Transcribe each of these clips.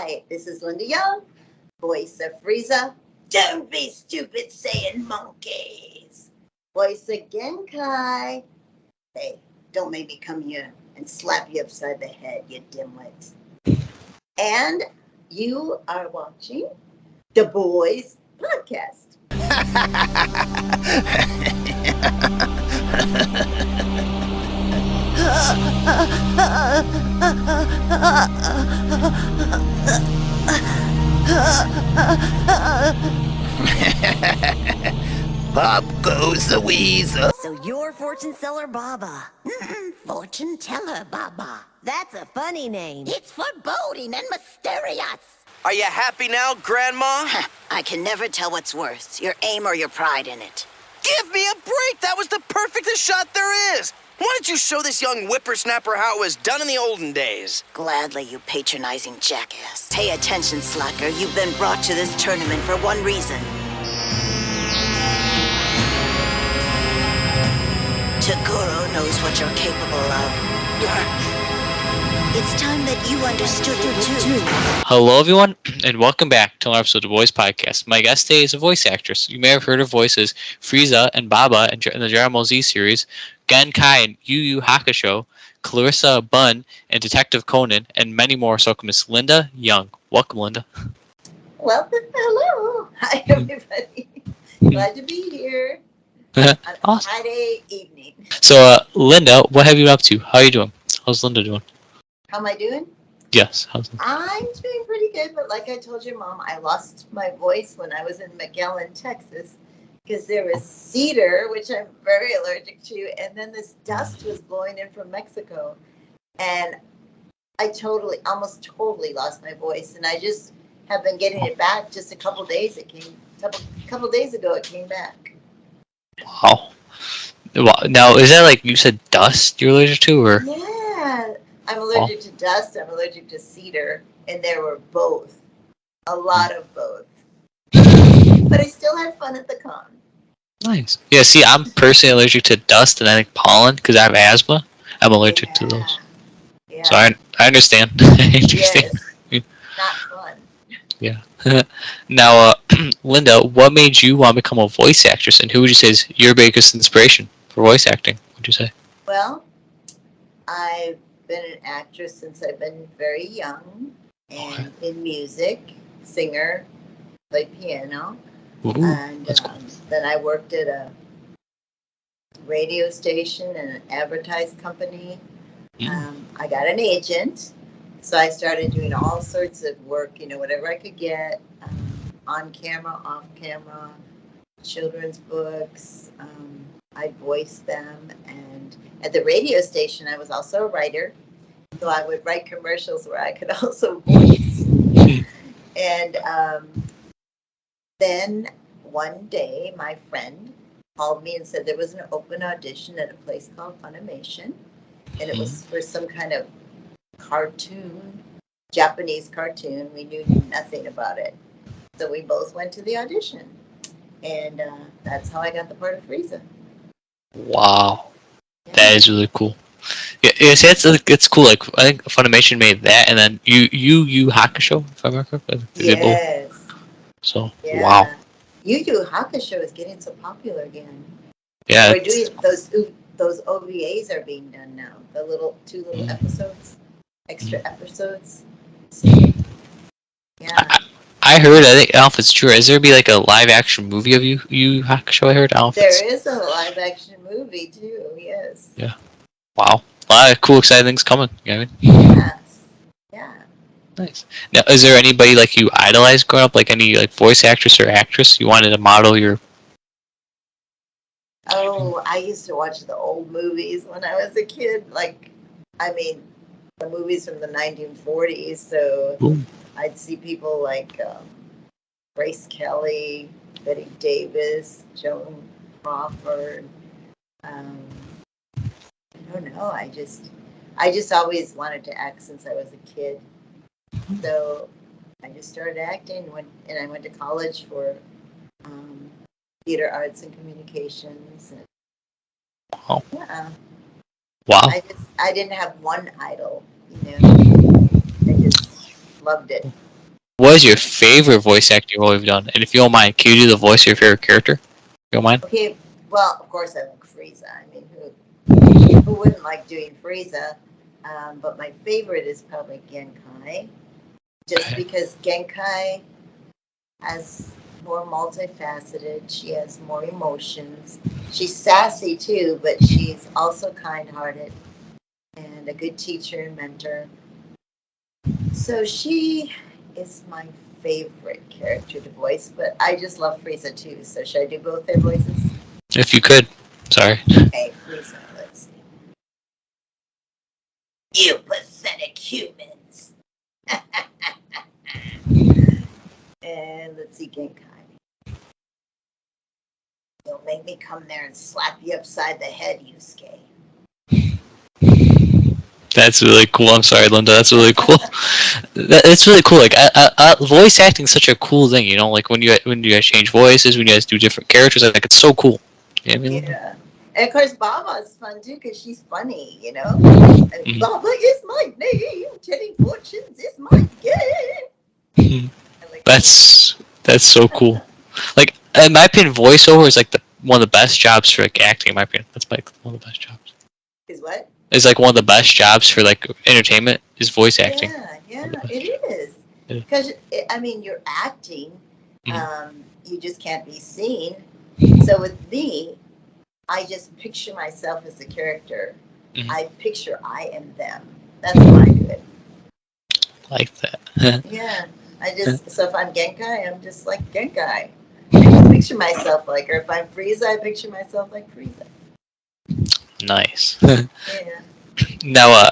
Hi, this is Linda Young, voice of Frieza. Don't be stupid saying monkeys. Voice of Genkai. Hey, don't make me come here and slap you upside the head, you dimwits. And you are watching The Boys Podcast. Pop goes the weasel. So you're fortune seller Baba. Fortune teller, Baba. That's a funny name. It's foreboding and mysterious. Are you happy now, Grandma? I can never tell what's worse, your aim or your pride in it. Give me a break! That was the perfectest shot there is! Why don't you show this young whippersnapper how it was done in the olden days? Gladly, you patronizing jackass. Pay attention, slacker. You've been brought to this tournament for one reason. Tagoro knows what you're capable of. It's time that you understood it too. Hello, everyone, and welcome back to another episode of the Boys Podcast. My guest today is a voice actress. You may have heard her voices Frieza and Baba in the Dragon Ball Z series, Genkai and Yu Yu Hakusho, Clarissa Bunn and Detective Conan, and many more. So, Miss Linda Young. Welcome, Linda. Welcome. Hello. Hi, everybody. Glad to be here on a Awesome. Friday evening. So, Linda, what have you been up to? How are you doing? How's Linda doing? How am I doing? Yes. How's Linda? I'm doing pretty good, but like I told your mom, I lost my voice when I was in McAllen, Texas, because there was cedar, which I'm very allergic to, and then this dust was blowing in from Mexico, and I almost totally lost my voice, and I just have been getting it back. Just a couple days ago, it came back. Wow. Now, is that like you said dust you're allergic to, or? Yeah, I'm allergic to dust. I'm allergic to cedar, and there were both. A lot of both. But I still had fun at the con. Nice. Yeah, see, I'm personally allergic to dust and I think pollen because I have asthma. I'm allergic to those. Yeah. So I understand. I understand. Yes. Not fun. Yeah. Now, Linda, what made you want to become a voice actress, and who would you say is your biggest inspiration for voice acting? Would you say? Well, I've been an actress since I've been very young, and in music, singer, played piano, Ooh, and that's cool. then I worked at a radio station and an advertising company. I got an agent, so I started doing all sorts of work, whatever I could get, on camera, off camera, children's books. I voiced them, and at the radio station, I was also a writer, so I would write commercials where I could also voice. And then one day, my friend called me and said there was an open audition at a place called Funimation, and it was for some kind of cartoon, Japanese cartoon. We knew nothing about it, so we both went to the audition, and that's how I got the part of Frieza. Wow, that is really cool. Yeah, see, it's cool. Like I think Funimation made that, and then you Hakusho, if I remember correctly. Yes. So Yeah. wow. Yu Yu Hakusho is getting so popular again. Yeah. We're doing those OVAs are being done now. The two little episodes, extra episodes. So, yeah. I heard. I don't know if it's true. Is there be like a live action movie of you Hakusho? I heard. I don't know if There is a live action movie too. Yes. Yeah. Wow. A lot of cool, exciting things coming. You know what I mean? Yes. Yeah. Nice. Now, is there anybody like you idolized growing up? Like any like voice actress or actress you wanted to model your? Oh, I used to watch the old movies when I was a kid. The movies from the 1940s. So Ooh. I'd see people like Grace Kelly, Betty Davis, Joan Crawford. I don't know. I just always wanted to act since I was a kid. So I just started acting, and I went to college for theater arts and communications. And, Wow. yeah. Wow. I didn't have one idol, I just loved it. what is your favorite voice acting role you've done? And if you don't mind, can you do the voice of your favorite character? If you don't mind? Okay, well, of course I like Frieza. I mean, who wouldn't like doing Frieza? But my favorite is probably Genkai, just Okay. because Genkai has more multifaceted. She has more emotions. She's sassy too, but she's also kind-hearted and a good teacher and mentor. So she is my favorite character to voice, but I just love Frieza too. So should I do both their voices? If you could. Sorry. Okay, Frieza, let's see. You pathetic humans. And let's see, Genkai. You'll make me come there and slap you upside the head, Yusuke. That's really cool. I'm sorry, Linda. That's really cool. It's really cool. Like, voice acting is such a cool thing. You know, like when you guys change voices, when you guys do different characters, like it's so cool. You know what I mean? Yeah. And of course, Baba's fun too because she's funny, you know? Mhm. Baba is my name. Telling fortunes is my game. Mhm. I like That's so cool. Like, in my opinion, voiceover is like one of the best jobs for like acting. In my opinion, that's like one of the best jobs. Is what? It's like one of the best jobs for like entertainment is voice acting. Yeah, One of the best it is. Yeah. Because, I mean, you're acting. Mhm. You just can't be seen. So with me, I just picture myself as a character. Mhm. I picture I am them. That's how I do it. Like that. Yeah. So if I'm Genkai, I'm just like Genkai. I just picture myself like her. If I'm Frieza, I picture myself like Frieza. Nice. Yeah. Now,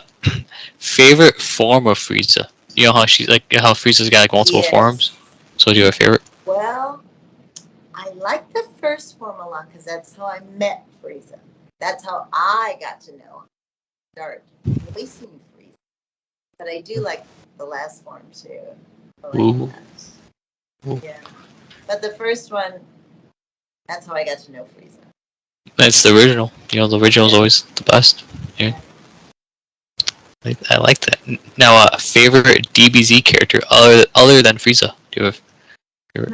favorite form of Frieza. You know how she's like how Frieza's got like multiple Yes. forms. So do you have a favorite? Well, I like the first form a lot because that's how I met Frieza. That's how I got to know, start voicing Frieza. But I do like the last form too. I like Ooh. that. Ooh. Yeah. But the first one, that's how I got to know Frieza. That's the original. You know, the original is Yeah. always the best. Yeah. I like that. Now, favorite DBZ character other than Frieza. Do you have a favorite?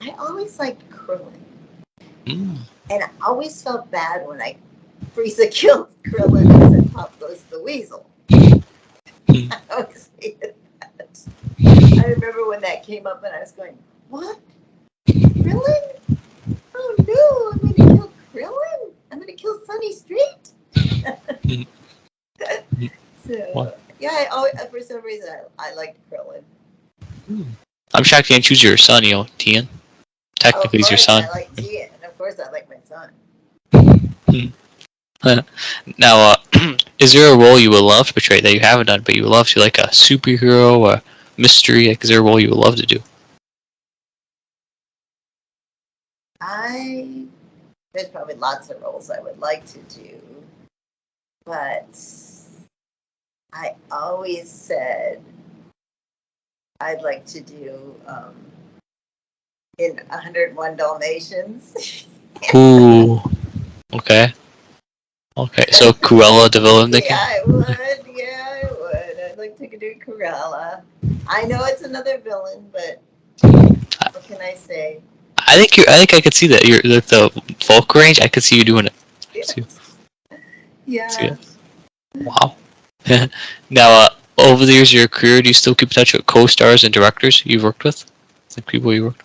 I always liked Krillin. Mm. And I always felt bad when Frieza killed Krillin and said, "Pop goes the weasel." I always hated that. I remember when that came up and I was going, "What? Krillin? Oh no, I'm going to kill Krillin? I'm going to kill Sunny Street?" So, What? yeah, I always, for some reason, I liked Krillin. I'm shocked you didn't choose your son, you know, Tien. Technically, he's your son. I like Tien. Of course, I like my son. Now, is there a role you would love to portray that you haven't done, but you would love to, like a superhero or mystery? Like, is there a role you would love to do? There's probably lots of roles I would like to do, but I always said I'd like to do in 101 Dalmatians. Ooh. Okay. Okay. So Cruella de Vil, Yeah, I would. Yeah, I would. I'd like to do Cruella. I know it's another villain, but what can I say? I think I could see that. You're like the vocal range. I could see you doing it. See Yeah. it. Wow. Now, over the years of your career, do you still keep in touch with co-stars and directors you've worked with? Like people you worked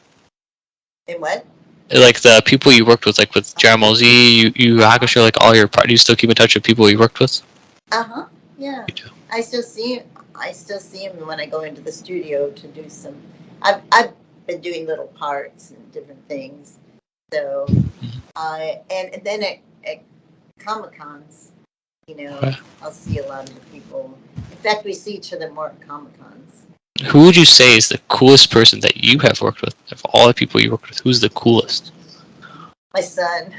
In what? with? Like the people you worked with, like with Dragon Z, you Hakusho, like all your part. Do you still keep in touch with people you worked with? Yeah. You do. I still see him when I go into the studio to do some. I've been doing little parts and different things. So and then at Comic Cons, Okay. I'll see a lot of the people. In fact, we see each other more at Comic Cons. Who would you say is the coolest person that you have worked with? Of all the people you worked with, who's the coolest? My son,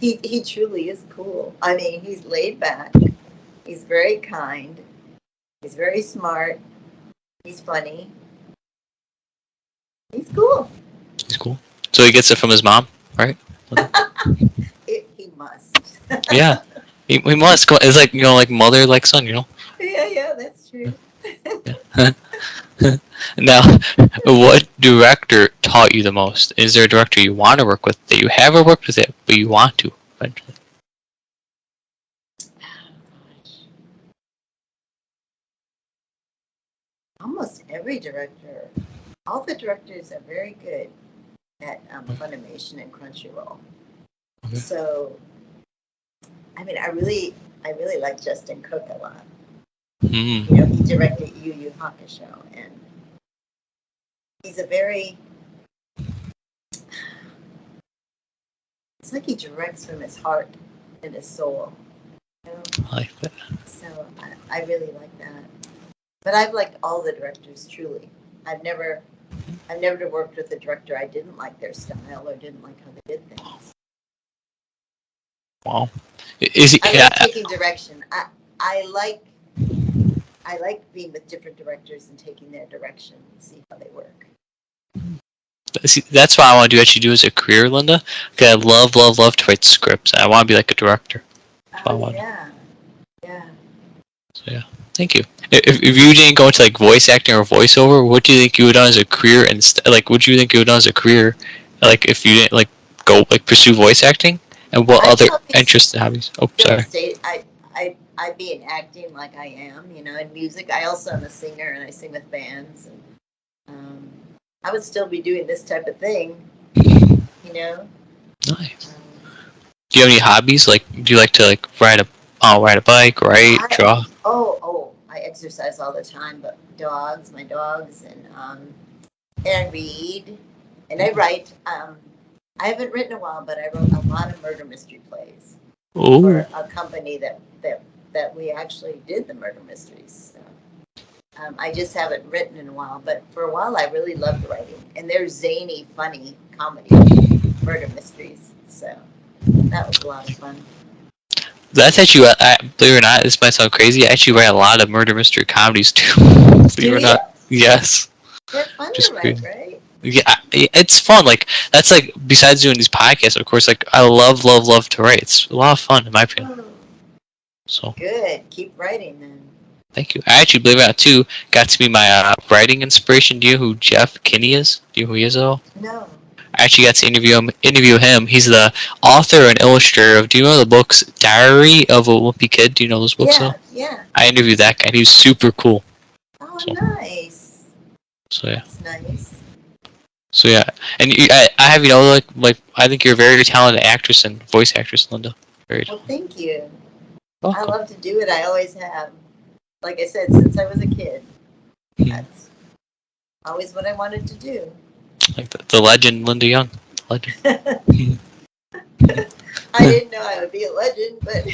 he truly is cool. I mean, he's laid back. He's very kind. He's very smart. He's funny. He's cool. He's cool. So he gets it from his mom, right? He must. Yeah. We must go. It's like like mother, like son. Yeah, that's true. Now, what director taught you the most? Is there a director you want to work with that you haven't worked with it, but you want to eventually? Almost every director, all the directors are very good at Funimation and Crunchyroll. Okay. So, I mean, I really like Justin Cook a lot. Hmm. He directed Yu Yu Hakusho, and he's a very. It's like he directs from his heart and his soul. I like that. So I really like that. But I've liked all the directors truly. I've never worked with a director I didn't like their style or didn't like how they did things. Wow. Is he? I Yeah. like taking direction. I like being with different directors and taking their direction and see how they work. See, that's what I want to actually do as a career, Linda. Because I love to write scripts. I want to be like a director. Oh yeah. So yeah, thank you. If you didn't go into like voice acting or voiceover, what do you think you would have done as a career? And like, what do you think you would have done as a career? Like, if you didn't like go like pursue voice acting, and what other interests and hobbies? Oh, sorry. I'd be in acting like I am, in music. I also am a singer and I sing with bands. And I would still be doing this type of thing, Nice. Do you have any hobbies? Like, do you like to like ride a bike, write, draw? I exercise all the time, but my dogs, and I read, and I write. I haven't written in a while, but I wrote a lot of murder mystery plays for a company that we actually did the murder mysteries. So, I just haven't written in a while, but for a while I really loved writing, and they're zany, funny comedy murder mysteries. So that was a lot of fun. That's actually, believe it or not, this might sound crazy. I actually write a lot of murder mystery comedies too. Believe it or not, yes. They're fun to write, right? Yeah, it's fun. Like that's like besides doing these podcasts, of course. Like I love to write. It's a lot of fun in my opinion. So good. Keep writing then. Thank you. I actually, believe it or not, too, got to be my writing inspiration. Do you know who Jeff Kinney is? Do you know who he is at all? No. I actually got to interview him. He's the author and illustrator of. Do you know the books Diary of a Wimpy Kid? Do you know those books? Yeah. I interviewed that guy. He was super cool. Oh, nice. So yeah. That's nice. So yeah, and I have like I think you're a very talented actress and voice actress, Linda. Well, thank you. Welcome. I love to do it. I always have. Like I said, since I was a kid, that's always what I wanted to do. Like the legend, Linda Young. Legend. I didn't know I would be a legend, but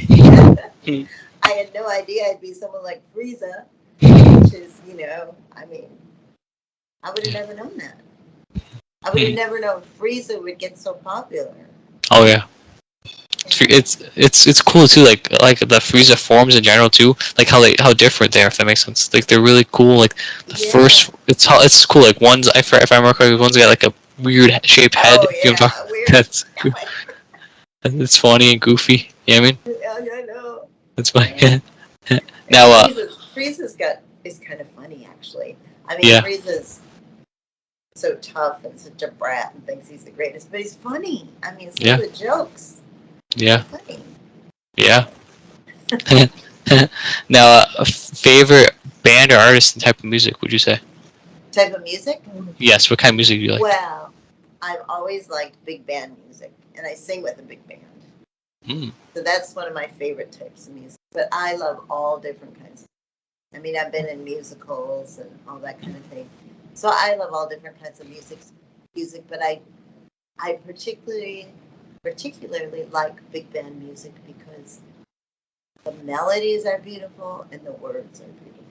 I had no idea I'd be someone like Frieza, which is, I mean, I would have never known that. I would have never known Frieza would get so popular. Oh yeah. It's cool too, like the Frieza forms in general too, like how different they are, if that makes sense. Like they're really cool. Like the first, it's cool. Like one's if I remember correctly, one's got like a weird shaped head. Oh, yeah, weird. That's cool. It's funny and goofy. You know what I mean? Yeah, I know. That's funny. Now, Frieza's is kind of funny actually. I mean, Frieza's so tough and such a brat and thinks he's the greatest, but he's funny. I mean, some of the jokes. Yeah. Funny. Yeah. Now, a favorite band or artist and type of music, would you say? Type of music? Yes. What kind of music do you like? Well, I've always liked big band music, and I sing with a big band. So that's one of my favorite types of music. But I love all different kinds. I mean, I've been in musicals and all that kind of thing. So I love all different kinds of music. But I particularly like big band music because the melodies are beautiful and the words are beautiful.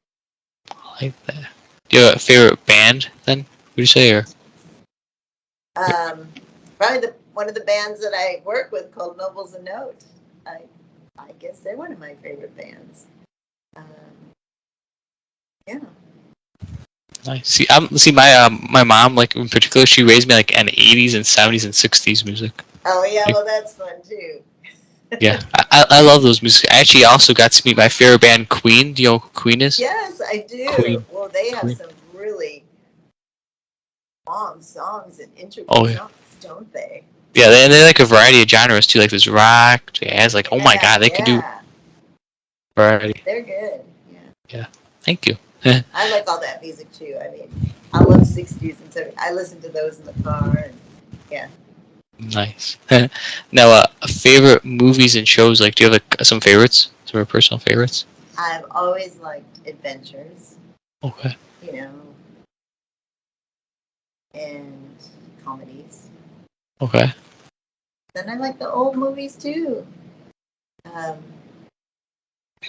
I like that. Do you have a favorite band then? Would you say, or? Probably one of the bands that I work with called Nobles and Note. I guess they're one of my favorite bands. Yeah. Nice. See, my mom, like in particular, she raised me like in 80s and 70s and 60s music. Oh yeah, well that's fun too. Yeah, I love those music. I actually also got to meet my favorite band, Queen. Do you know who Queen is? Yes, I do. Queen. Well, they have Queen. some really long songs and Oh intricate yeah. songs, don't they? Yeah, they like a variety of genres too, like this rock, jazz. Like, oh my Yeah, god, they could do yeah. variety. They're good. Yeah. Yeah, thank you. I like all that music too. I mean, I love 60s and 70s. I listen to those in the car. And, yeah. Nice. Now, favorite movies and shows. Like, do you have like some favorites? Some of your personal favorites? I've always liked adventures, Okay. you know, and comedies. Okay. Then I like the old movies too. Um,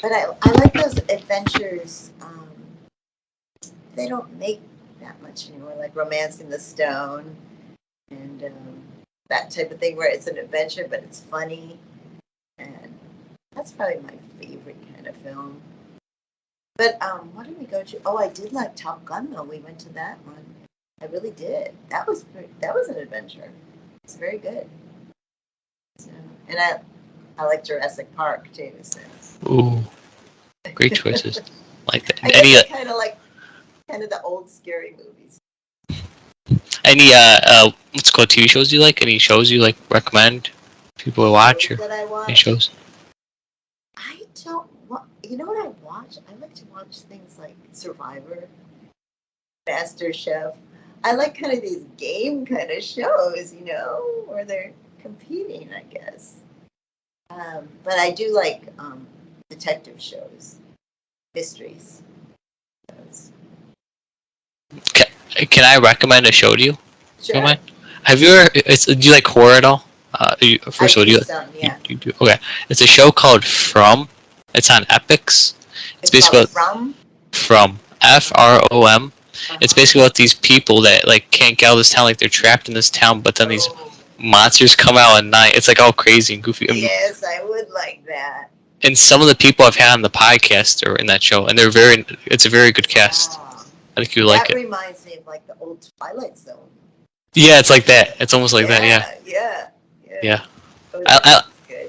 but I like those adventures. They don't make that much anymore, like Romancing the Stone and that type of thing, where it's an adventure but it's funny, and that's probably my favorite kind of film. But what did we go to? Oh, I did like Top Gun though. We went to that one. I really did. That was an adventure. It's very good. So, and I like Jurassic Park too. So. Ooh, great choices. Like that. I guess I kind of like the old scary movies. What's it called, TV shows you like? Any shows you like recommend people to watch or That I watch. any shows? I don't. You know what I watch? I like to watch things like Survivor, Master Chef. I like kind of these game kind of shows, you know, where they're competing, I guess. But I do like detective shows, mysteries. Shows. Can I recommend a show to you? Sure. Don't mind? Have you ever? Do you like horror at all? First of all, do you? Some, yeah. You do? Okay, it's a show called From. It's on Epics. It's basically From From. It's basically about these people that like can't get out of this town, like they're trapped in this town, but then these monsters come out at night. It's like all crazy and goofy. Yes, I would like that. And some of the people I've had on the podcast are in that show, and it's a very good cast. Wow. I think you like it. That reminds me of like the old Twilight Zone. Yeah, it's like that. It's almost like that. Yeah. Yeah.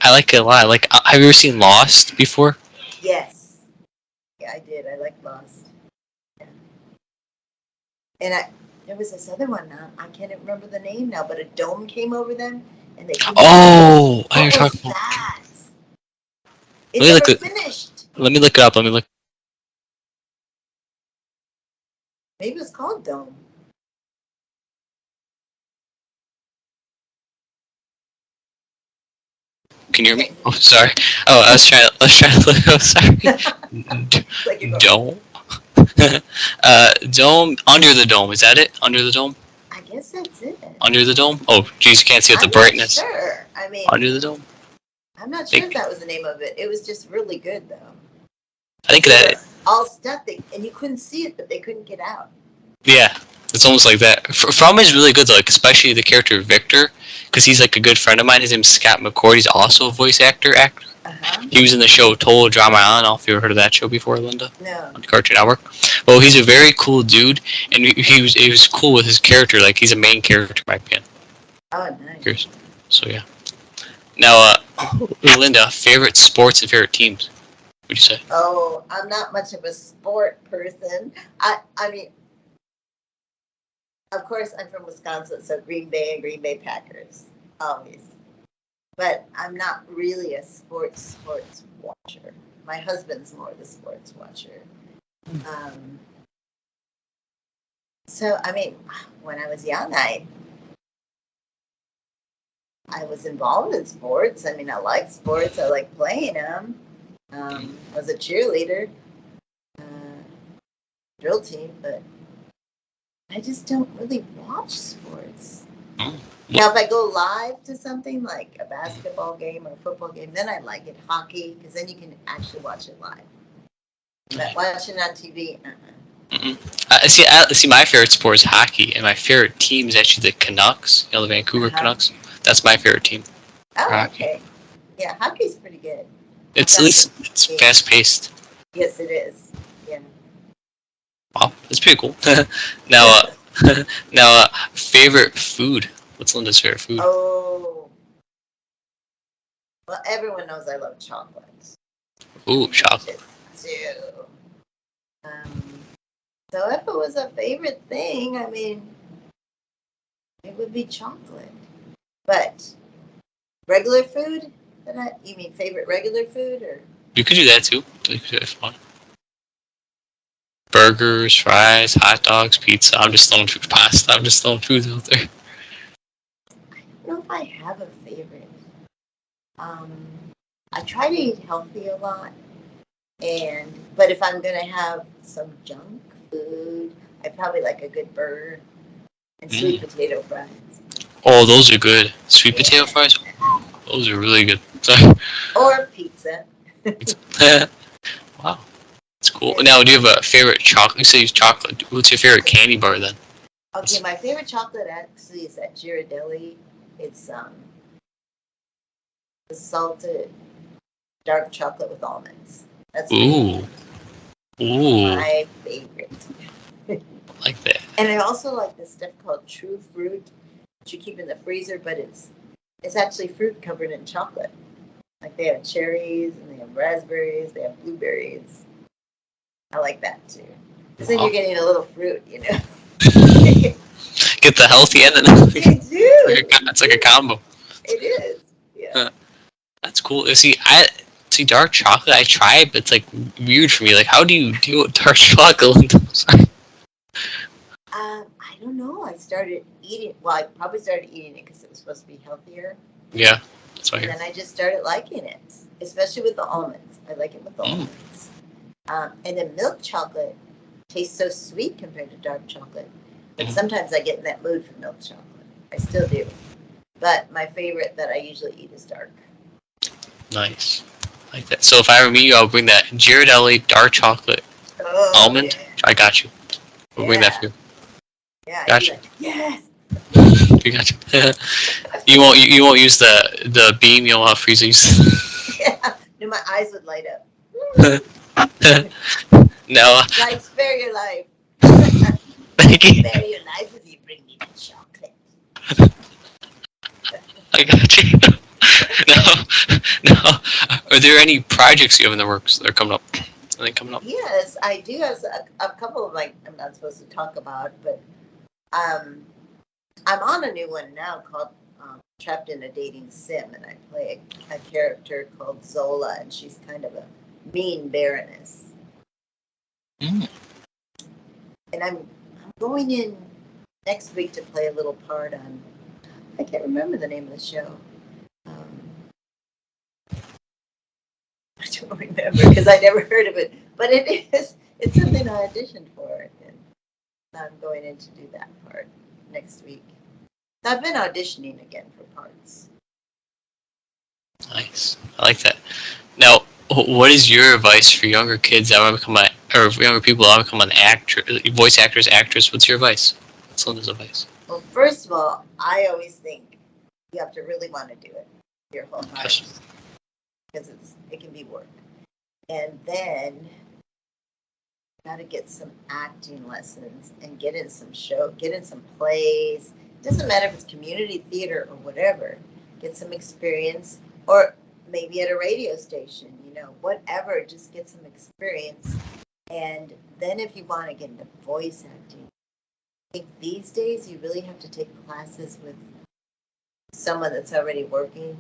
I like it a lot. Like, have you ever seen Lost before? Yes. Yeah, I did. I like Lost. Yeah. And there was this other one now. I can't remember the name now, but a dome came over them, and they. Oh, I heard talking about. That? Finished. Let me look it up. Maybe it was called Dome. Can you hear me? Oh, sorry. Oh, I was trying to look. Oh, sorry. Dome. Dome. Under the dome. Is that it? Under the dome. I guess that's it. Under the dome. Oh, geez, you can't see it. The brightness. I'm not sure. I mean. Under the dome. I'm not sure if that was the name of it. It was just really good, though. I think that all stuff, and you couldn't see it, but they couldn't get out. Yeah, it's almost like that. From is really good though, like especially the character Victor, because he's like a good friend of mine. His name's Scott McCord. He's also a voice actor. Uh-huh. He was in the show Total Drama Island. I don't know if you ever heard of that show before, Linda. No. On Cartoon Network. Well, he's a very cool dude, and he was cool with his character. Like he's a main character, in my opinion. Oh, nice. So yeah. Now, Linda, favorite sports and favorite teams? What'd you say? Oh, I'm not much of a sport person. I mean, of course, I'm from Wisconsin, so Green Bay and Green Bay Packers, always. But I'm not really a sports watcher. My husband's more the sports watcher. So, I mean, when I was young, I was involved in sports. I mean, I like sports. I like playing them. I was a cheerleader, drill team, but I just don't really watch sports. Now, if I go live to something like a basketball game or a football game, then I like it. Hockey, because then you can actually watch it live. But watching on TV, See, my favorite sport is hockey, and my favorite team is actually the Canucks. You know, the Vancouver Canucks. That's my favorite team. Oh, okay. Yeah, hockey's pretty good. It's fast paced. Yes, it is. Yeah. Wow, it's pretty cool. Now, favorite food. What's Linda's favorite food? Oh, Well, everyone knows I love chocolate. Ooh, chocolate. Just do. So if it was a favorite thing, I mean, it would be chocolate. But regular food? You mean favorite regular food, or? You could do that too. It's fun. Burgers, fries, hot dogs, pizza. I'm just throwing food, pasta. I'm just throwing food out there. I don't know if I have a favorite. I try to eat healthy a lot, but if I'm gonna have some junk food, I probably like a good burger and sweet potato fries. Oh, those are good. Sweet potato fries. Those are really good. Sorry. Or pizza. Wow, that's cool. Now, do you have a favorite chocolate? You say it's chocolate. What's your favorite candy bar then? Okay, my favorite chocolate actually is at Ghirardelli. It's the salted dark chocolate with almonds. That's Ooh. my favorite. I like that. And I also like this stuff called True Fruit, which you keep in the freezer, but it's actually fruit covered in chocolate. Like they have cherries and they have raspberries, they have blueberries. I like that too. Because then you're getting a little fruit, you know. Get the healthy end. You do. It's like a combo. It is. Yeah. That's cool. See dark chocolate. I tried, but it's like weird for me. Like, how do you deal with dark chocolate? I don't know. I started eating. Well, I probably started eating it because it was supposed to be healthier. Yeah, that's why. And then I just started liking it, especially with the almonds. I like it with the almonds. And then milk chocolate tastes so sweet compared to dark chocolate. But sometimes I get in that mood for milk chocolate. I still do. But my favorite that I usually eat is dark. Nice. I like that. So if I ever meet you, I'll bring that Ghirardelli dark chocolate almond. Yeah. I got you. We'll bring that for you. Yeah. Gotcha. Like, yes. We got you. You won't use the beam. You'll have Frieza use. Yeah. No, my eyes would light up. No. Like, spare your life. Thank you. Spare your life if you bring me the chocolate. I got you. No. Are there any projects you have in the works that are coming up? Are they coming up? Yes, I do have a couple of I'm not supposed to talk about, but I'm on a new one now called Trapped in a Dating Sim, and I play a character called Zola, and she's kind of a mean baroness. And I'm going in next week to play a little part on. I can't remember the name of the show. I don't remember because I never heard of it. But it's something I auditioned for, and I'm going in to do that part next week. I've been auditioning again for parts. Nice. I like that. Now, what is your advice for younger kids that want to become or younger people that want to become an actor, voice actress, actress? What's your advice? What's Linda's advice? Well, first of all, I always think you have to really want to do it your whole heart, because it can be work. And then you got to get some acting lessons and get in some plays. It doesn't matter if it's community theater or whatever. Get some experience, or maybe at a radio station, whatever. Just get some experience. And then if you want to get into voice acting, I think these days you really have to take classes with someone that's already working.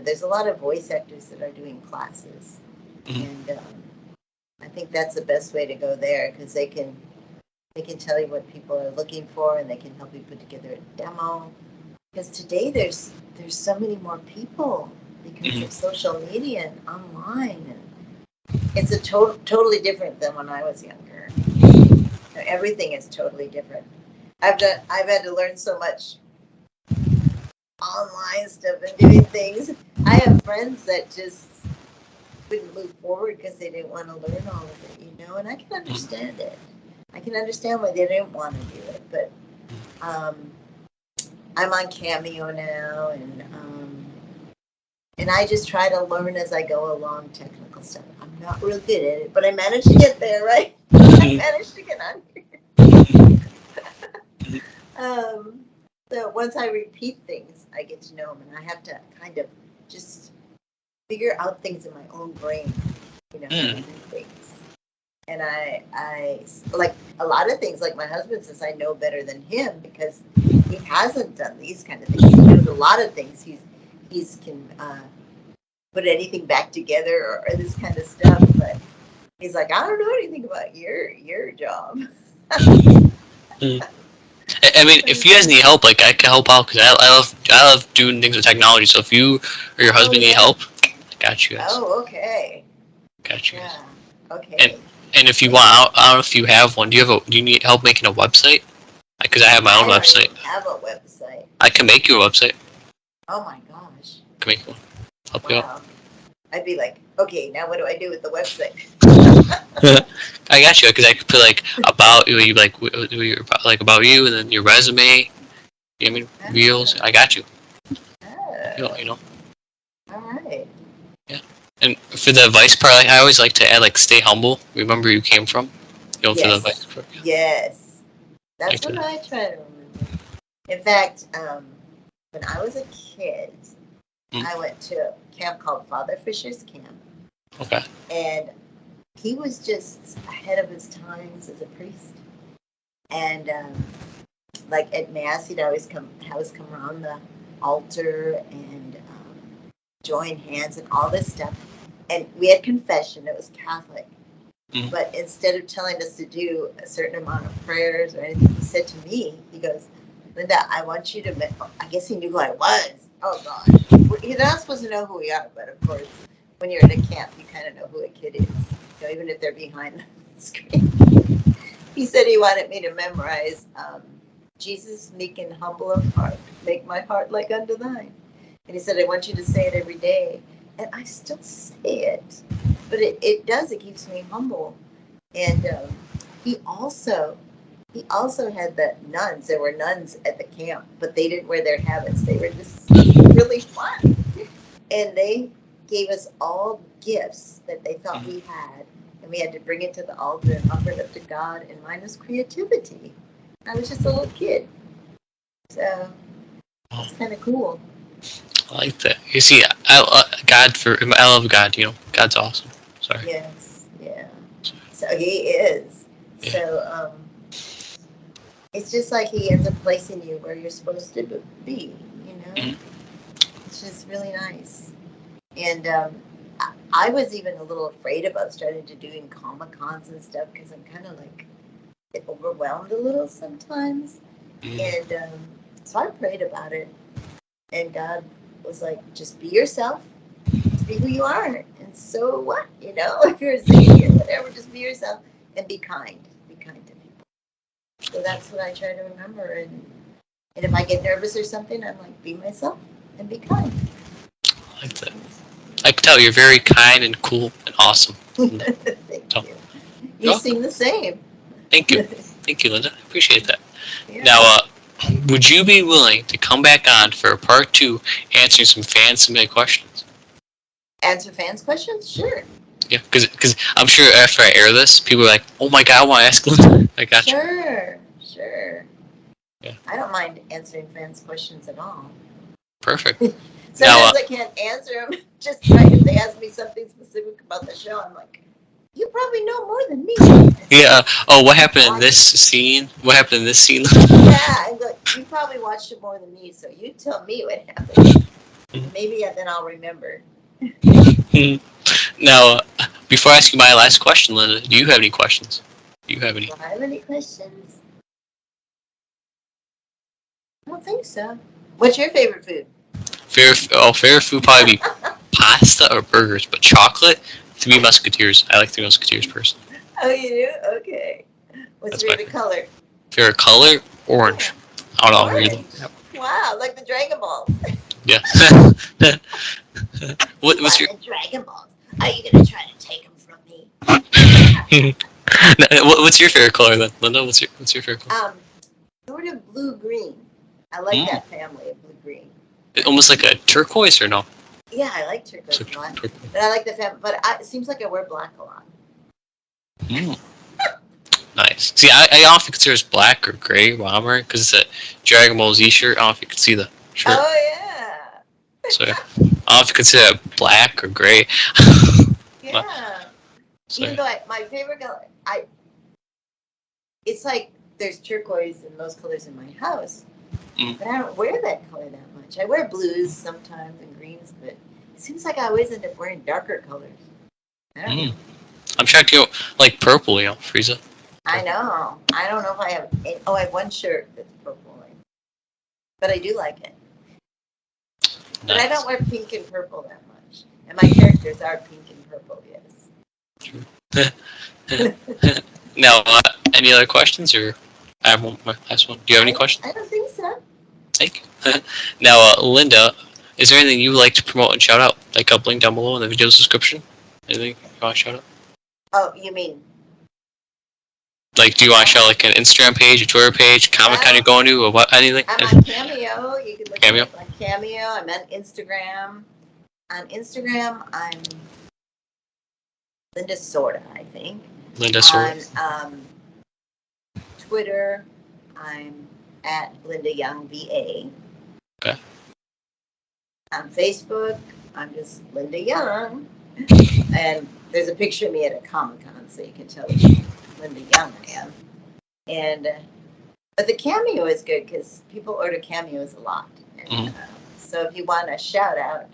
There's a lot of voice actors that are doing classes. And I think that's the best way to go there, because they can tell you what people are looking for, and they can help you put together a demo. Because today there's so many more people because of social media and online, and it's a totally different than when I was younger. Everything is totally different. I've had to learn so much online stuff and doing things. I have friends that just couldn't move forward because they didn't want to learn all of it, and I can understand it. I can understand why they didn't want to do it, but I'm on Cameo now, and I just try to learn as I go along technical stuff. I'm not real good at it, but I managed to get there, right? I managed to get on here. So once I repeat things, I get to know them, and I have to kind of just figure out things in my own brain, and do things. And I like a lot of things. Like my husband says, I know better than him because he hasn't done these kind of things. He knows a lot of things. He's can put anything back together or this kind of stuff. But he's like, I don't know anything about your job. I mean, if you guys need help, like I can help out because I love doing things with technology. So if you or your husband need help, I got you guys. Oh, okay. Got you guys. Yeah. Okay. And if you want, I don't know if you have one. Do you need help making a website? Because I have my own website. I have a website. I can make you a website. Oh my gosh. I can make one. Help you out. I'd be like, okay, now what do I do with the website? I got you because I could put like about you, like about you, and then your resume. You know what I mean, reels. I got you. You know. All right. Yeah. And for the advice part, I always like to add like stay humble. Remember where you came from. For the advice part. Yes. That's what I try to remember. In fact, when I was a kid, I went to a camp called Father Fisher's Camp. Okay. And he was just ahead of his times as a priest. And like at Mass, he'd always come around the altar and join hands and all this stuff. And we had confession. It was Catholic. But instead of telling us to do a certain amount of prayers or anything, he said to me, he goes, Linda, I want you to, I guess he knew who I was. Oh, God. You're not supposed to know who we are, but of course, when you're at a camp, you kind of know who a kid is, even if they're behind the screen. He said he wanted me to memorize Jesus, meek and humble of heart, make my heart like unto thine. And he said, I want you to say it every day. And I still say it, but it keeps me humble. And he also had the nuns. There were nuns at the camp, but they didn't wear their habits. They were just really fun. And they gave us all gifts that they thought we had. And we had to bring it to the altar and offer it up to God. And mine was creativity. I was just a little kid. So it's kind of cool. I like that. You see, I love God. God's awesome. Sorry. Yes. Yeah. So he is. Yeah. So it's just like he ends up placing you where you're supposed to be. It's just really nice. And I was even a little afraid about starting to doing Comic-Cons and stuff because I'm kind of like overwhelmed a little sometimes. And so I prayed about it. And God was like, just be yourself. Just be who you are. And so what? If you're a Zany or whatever, just be yourself and be kind. Be kind to people. So that's what I try to remember. And if I get nervous or something, I'm like, be myself and be kind. I like that. I can tell you're very kind and cool and awesome. Thank you. You seem the same. Thank you. Thank you, Linda. I appreciate that. Yeah. Now, would you be willing to come back on for a part 2 answering some fan-submitted questions? Answer fans' questions? Sure. Yeah, because I'm sure after I air this, people are like, oh my God, I want to ask Linda. I got you. Sure. Yeah. I don't mind answering fans' questions at all. Perfect. Sometimes I can't answer them. Just right if they ask me something specific about the show, I'm like, you probably know more than me. Yeah. Oh, what happened in this scene? What happened in this scene? Yeah, I'm like, you probably watched it more than me, so you tell me what happened. Maybe then I'll remember. Now, before I ask you my last question, Linda, do you have any questions? Do I have any questions? I don't think so. What's your favorite food? Favorite food probably be pasta or burgers, but chocolate, Three Musketeers. I like Three Musketeers personally. Oh, you do? Okay. What's your favorite color? Favorite color? Orange. I don't know. Orange. Yep. Wow, like the Dragon Balls. Yeah. What's your Dragon Balls? Are you gonna try to take them from me? What's your favorite color then, Linda? What's your favorite color? Sort of blue-green. I like that family of blue-green. Almost like a turquoise, or no? Yeah, I like turquoise a lot. But I like the family. But it seems like I wear black a lot. Nice. See, I often consider it black or gray while I'm wearing because it's a Dragon Ball Z shirt. I don't know if you can see the shirt. Oh, yeah. So, yeah. I don't know if you consider that black or gray. Yeah. So, Even though my favorite color, it's like there's turquoise and those colors in my house, but I don't wear that color that much. I wear blues sometimes and greens, but it seems like I always end up wearing darker colors. I don't know. I'm shocked you like purple, Frieza. I know. I don't know if I have. I have one shirt that's purple, but I do like it. But I don't wear pink and purple that much, and my characters are pink and purple. Yes. Now, any other questions, or I have my last one. Do you have any questions? I don't think so. Thank you. Now, Linda, is there anything you would like to promote and shout out? Like a link down below in the video description? Anything you want to shout out? Oh, you mean? Like, do you want to shout out like an Instagram page, a Twitter page, Comic-Con you're going to, or what? Anything? I'm on Cameo. You can look Cameo? me up on Cameo. I'm on Instagram. On Instagram, I'm Linda Sorta, I think. Linda Sorta. On Twitter, I'm at Linda Young VA. Okay. On Facebook, I'm just Linda Young. And there's a picture of me at a Comic-Con, so you can tell which Linda Young I am. And but the Cameo is good because people order Cameos a lot. And, so if you want a shout out,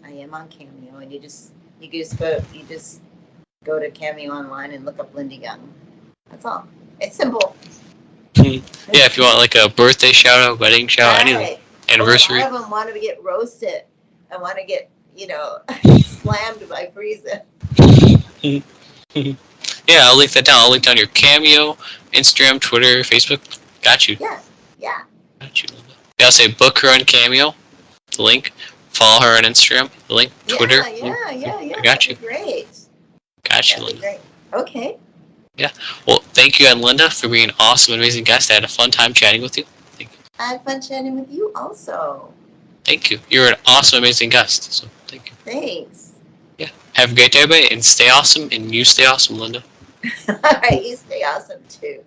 I am on Cameo, and you just go to Cameo online and look up Linda Young. That's all. It's simple. Yeah, if you want like a birthday shout out, wedding shout out, anything, anniversary. A lot of them want to get roasted. I want to get slammed by Frieza. Yeah, I'll link that down. I'll link down your Cameo, Instagram, Twitter, Facebook. Got you. Yeah. Got you, Linda. Yeah, I'll say book her on Cameo. The link. Follow her on Instagram. The link. Twitter. Yeah. I got you. Great. Got you, That'd Linda. be great. Okay. Yeah. Well, thank you, and Linda, for being an awesome, amazing guest. I had a fun time chatting with you. Thank you. I had fun chatting with you also. Thank you. You're an awesome, amazing guest. So thank you. Thanks. Yeah. Have a great day, everybody, and stay awesome. And you stay awesome, Linda. All right. You stay awesome too.